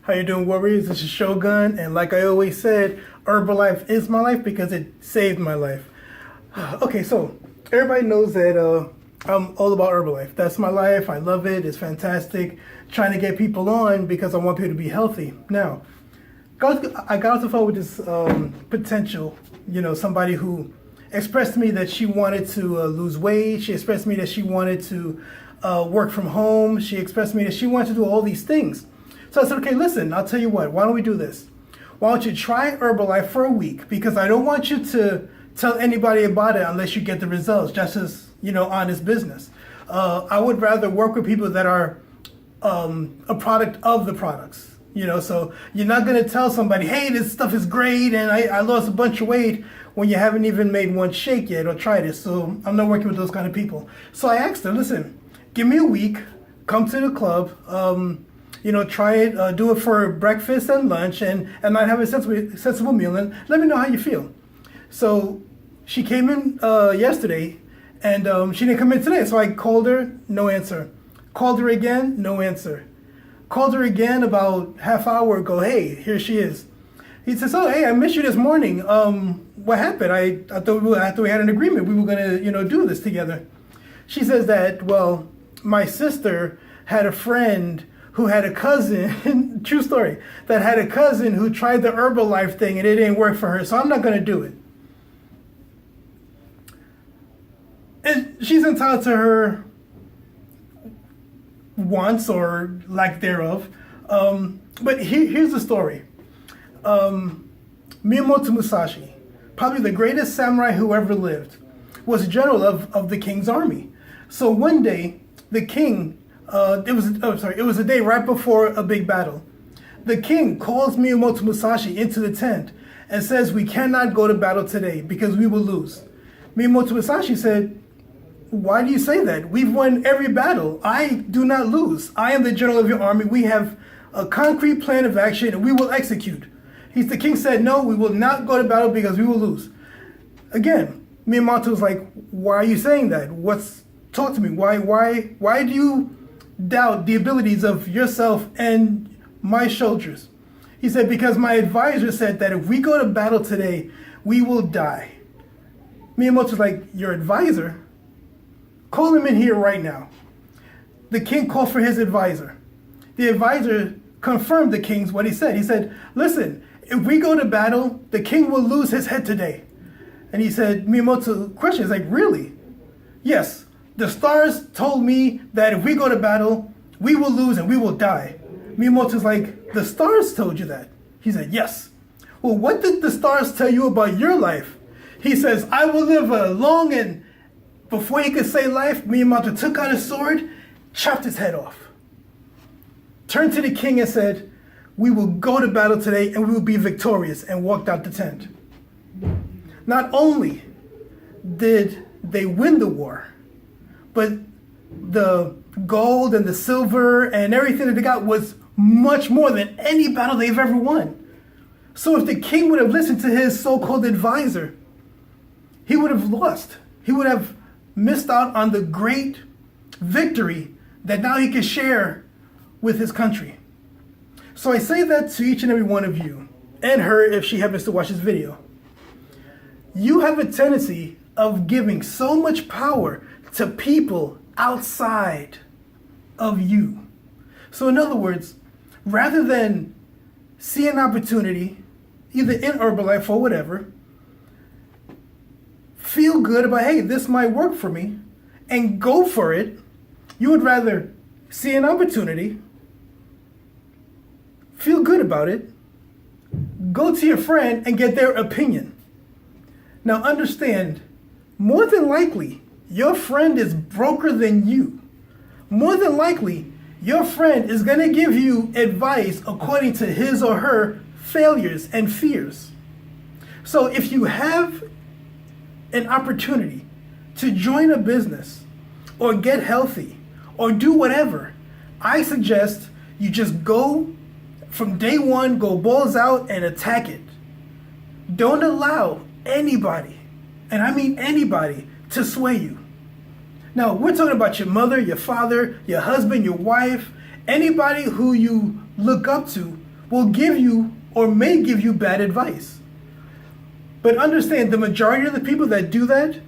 How you doing, warriors? This is Shogun, and like I always said, Herbalife is my life because it saved my life. Okay, so everybody knows that I'm all about Herbalife. That's my life. I love it. It's fantastic. Trying to get people on because I want people to be healthy. Now, I got off the phone with this potential, somebody who expressed to me that she wanted to lose weight. She expressed to me that she wanted to work from home. She expressed to me that she wanted to do all these things. So I said, okay, listen, I'll tell you what, why don't we do this? Why don't you try Herbalife for a week? Because I don't want you to tell anybody about it unless you get the results, just as, honest business. I would rather work with people that are a product of the products, so you're not going to tell somebody, hey, this stuff is great and I lost a bunch of weight when you haven't even made one shake yet or tried it. So I'm not working with those kind of people. So I asked her, listen, give me a week, come to the club, try it, do it for breakfast and lunch, and not have a sensible meal, and let me know how you feel. So she came in yesterday, and she didn't come in today. So I called her, no answer. Called her again, no answer. Called her again about half hour ago. Hey, here she is. He says, oh, hey, I missed you this morning. What happened? I thought we had an agreement. We were going to, do this together. She says that, well, my sister had a friend who had a cousin, true story, that had a cousin who tried the Herbalife thing and it didn't work for her, so I'm not going to do it. And she's entitled to her wants or lack thereof. But here's the story. Miyamoto Musashi, probably the greatest samurai who ever lived, was a general of the king's army. So one day, the king, it was a day right before a big battle. The king calls Miyamoto Musashi into the tent and says, we cannot go to battle today because we will lose. Miyamoto Musashi said, why do you say that? We've won every battle. I do not lose. I am the general of your army. We have a concrete plan of action and we will execute. The king said, no, we will not go to battle because we will lose. Again, Miyamoto was like, why are you saying that? Talk to me. Why do you doubt the abilities of yourself and my soldiers? He said, because my advisor said that if we go to battle today, we will die. Miyamoto's like, your advisor? Call him in here right now. The king called for his advisor. The advisor confirmed the king's what he said. He said, listen, if we go to battle, the king will lose his head today. And he said, Miyamoto question is like, really? Yes, the stars told me that if we go to battle, we will lose and we will die. Miyamoto's like, the stars told you that? He said, yes. Well, what did the stars tell you about your life? He says, I will live a long and before he could say life, Miyamoto took out his sword, chopped his head off. Turned to the king and said, we will go to battle today and we will be victorious, and walked out the tent. Not only did they win the war, but the gold and the silver and everything that they got was much more than any battle they've ever won. So if the king would have listened to his so-called advisor, he would have lost. He would have missed out on the great victory that now he can share with his country. So I say that to each and every one of you, and her if she happens to watch this video. You have a tendency of giving so much power to people outside of you. So in other words, rather than see an opportunity, either in Herbalife or whatever, feel good about, hey, this might work for me, and go for it, you would rather see an opportunity, feel good about it, go to your friend and get their opinion. Now understand, more than likely, your friend is broker than you. More than likely, your friend is going to give you advice according to his or her failures and fears. So if you have an opportunity to join a business or get healthy or do whatever, I suggest you just go from day one, go balls out and attack it. Don't allow anybody, and I mean anybody, to sway you. Now, we're talking about your mother, your father, your husband, your wife, anybody who you look up to will give you or may give you bad advice. But understand, the majority of the people that do that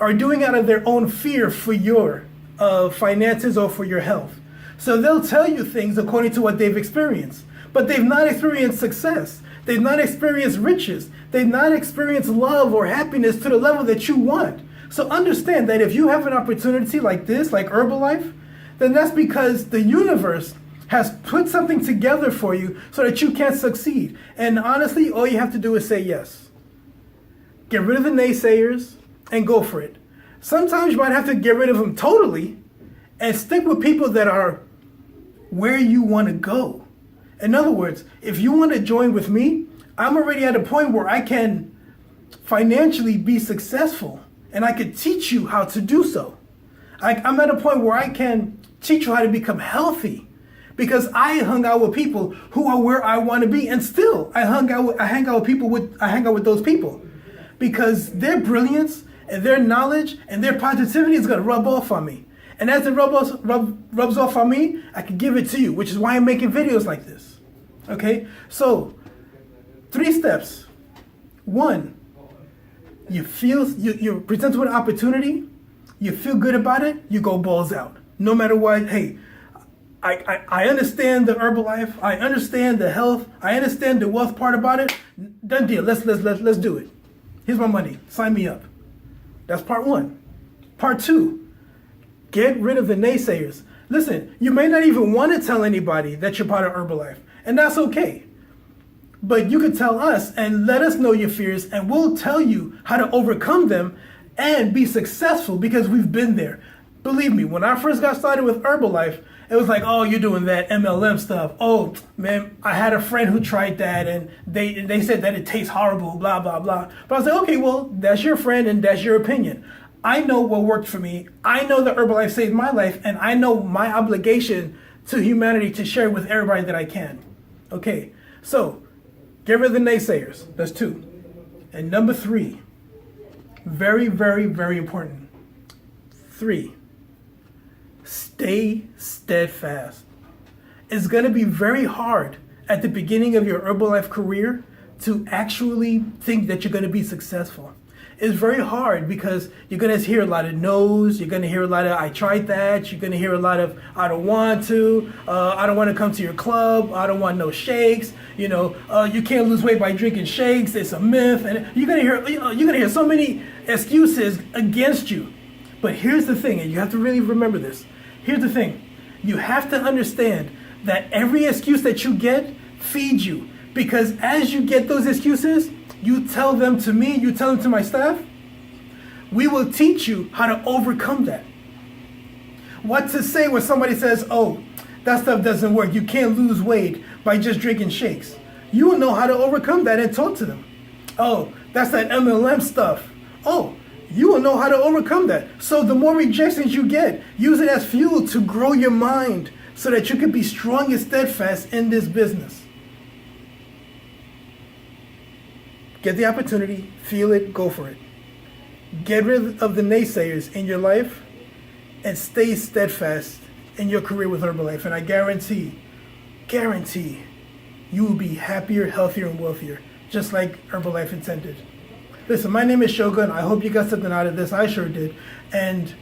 are doing it out of their own fear for your finances or for your health. So they'll tell you things according to what they've experienced, but they've not experienced success. They've not experienced riches. They've not experienced love or happiness to the level that you want. So understand that if you have an opportunity like this, like Herbalife, then that's because the universe has put something together for you so that you can succeed. And honestly, all you have to do is say yes. Get rid of the naysayers and go for it. Sometimes you might have to get rid of them totally and stick with people that are where you want to go. In other words, if you want to join with me, I'm already at a point where I can financially be successful and I could teach you how to do so. I'm at a point where I can teach you how to become healthy because I hung out with people who are where I want to be, and still I hang out with those people because their brilliance and their knowledge and their positivity is going to rub off on me. And as it rubs off on me, I can give it to you, which is why I'm making videos like this. Okay? So, 3 steps. 1, you're presented with an opportunity, you feel good about it, you go balls out. No matter what, hey, I understand the Herbalife, I understand the health, I understand the wealth part about it. Done deal. Let's do it. Here's my money. Sign me up. That's part 1. Part 2. Get rid of the naysayers. Listen, you may not even want to tell anybody that you're part of Herbalife, and that's okay. But you can tell us and let us know your fears, and we'll tell you how to overcome them and be successful because we've been there. Believe me, when I first got started with Herbalife, it was like, oh, you're doing that MLM stuff. Oh, man, I had a friend who tried that, and they said that it tastes horrible, blah, blah, blah. But I was like, okay, well, that's your friend, and that's your opinion. I know what worked for me. I know that Herbalife saved my life, and I know my obligation to humanity to share with everybody that I can. Okay, so get rid of the naysayers. That's 2. And number 3, very, very, very important. 3, stay steadfast. It's going to be very hard at the beginning of your Herbalife career to actually think that you're going to be successful. It's very hard because you're going to hear a lot of no's. You're going to hear a lot of, I tried that. You're going to hear a lot of, I don't want to. I don't want to come to your club. I don't want no shakes. You can't lose weight by drinking shakes. It's a myth. And you're going to hear so many excuses against you. But here's the thing, and you have to really remember this. Here's the thing. You have to understand that every excuse that you get feeds you. Because as you get those excuses, you tell them to me, you tell them to my staff, we will teach you how to overcome that. What to say when somebody says, oh, that stuff doesn't work. You can't lose weight by just drinking shakes. You will know how to overcome that and talk to them. Oh, that's that MLM stuff. Oh, you will know how to overcome that. So the more rejections you get, use it as fuel to grow your mind so that you can be strong and steadfast in this business. Get the opportunity, feel it, go for it. Get rid of the naysayers in your life and stay steadfast in your career with Herbalife. And I guarantee, you will be happier, healthier, and wealthier, just like Herbalife intended. Listen, my name is Shogun. I hope you got something out of this. I sure did. And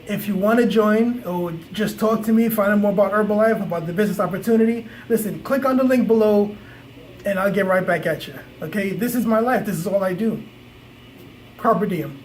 if you want to join or just talk to me, find out more about Herbalife, about the business opportunity, listen, click on the link below and I'll get right back at you. Okay? This is my life. This is all I do. Carpe diem.